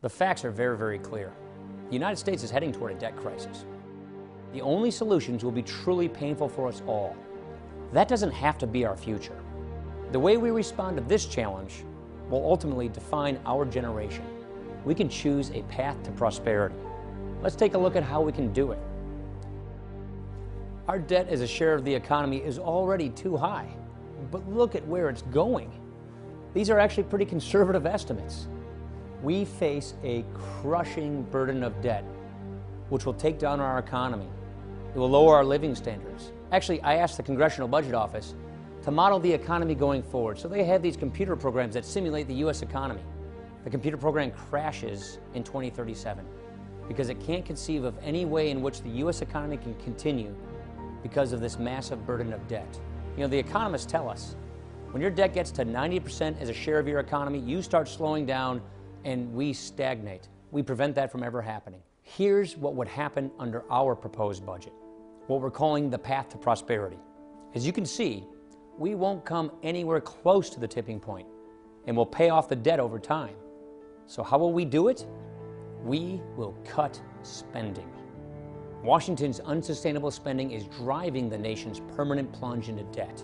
The facts are very, very clear. The United States is heading toward a debt crisis. The only solutions will be truly painful for us all. That doesn't have to be our future. The way we respond to this challenge will ultimately define our generation. We can choose a path to prosperity. Let's take a look at how we can do it. Our debt as a share of the economy is already too high, but look at where it's going. These are actually pretty conservative estimates. We face a crushing burden of debt, which will take down our economy. It will lower our living standards. Actually, I asked the Congressional Budget Office to model the economy going forward. So they have these computer programs that simulate the U.S. economy. The computer program crashes in 2037 because it can't conceive of any way in which the U.S. economy can continue because of this massive burden of debt. You know, the economists tell us, when your debt gets to 90% as a share of your economy, you start slowing down and we stagnate. We prevent that from ever happening. Here's what would happen under our proposed budget, what we're calling the path to prosperity. As you can see, we won't come anywhere close to the tipping point, and we'll pay off the debt over time. So how will we do it? We will cut spending. Washington's unsustainable spending is driving the nation's permanent plunge into debt.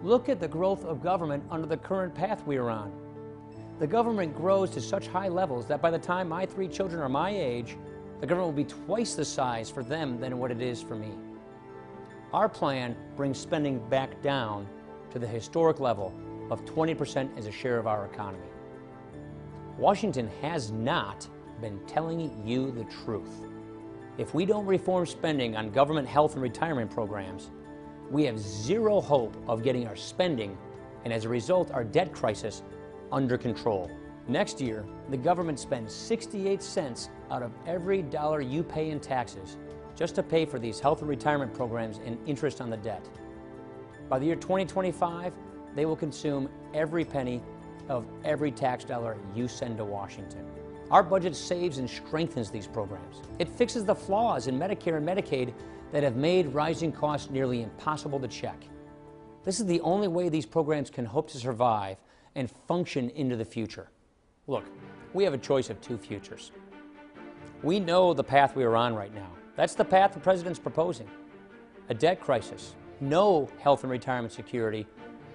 Look at the growth of government under the current path we are on. The government grows to such high levels that by the time my 3 children are my age, the government will be twice the size for them than what it is for me. Our plan brings spending back down to the historic level of 20% as a share of our economy. Washington has not been telling you the truth. If we don't reform spending on government health and retirement programs, we have zero hope of getting our spending and as a result our debt crisis under control. Next year, the government spends 68 cents out of every dollar you pay in taxes just to pay for these health and retirement programs and interest on the debt. By the year 2025, they will consume every penny of every tax dollar you send to Washington. Our budget saves and strengthens these programs. It fixes the flaws in Medicare and Medicaid that have made rising costs nearly impossible to check. This is the only way these programs can hope to survive and function into the future. Look, we have a choice of 2 futures. We know the path we are on right now. That's the path the president's proposing. A debt crisis, no health and retirement security,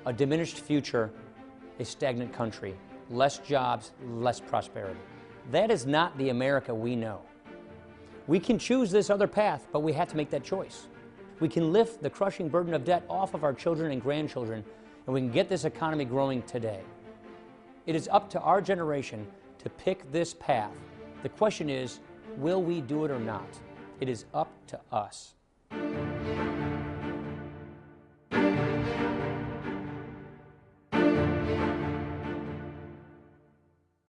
a diminished future, a stagnant country, less jobs, less prosperity. That is not the America we know. We can choose this other path, but we have to make that choice. We can lift the crushing burden of debt off of our children and grandchildren, and we can get this economy growing today. It is up to our generation to pick this path. The question is, will we do it or not? It is up to us.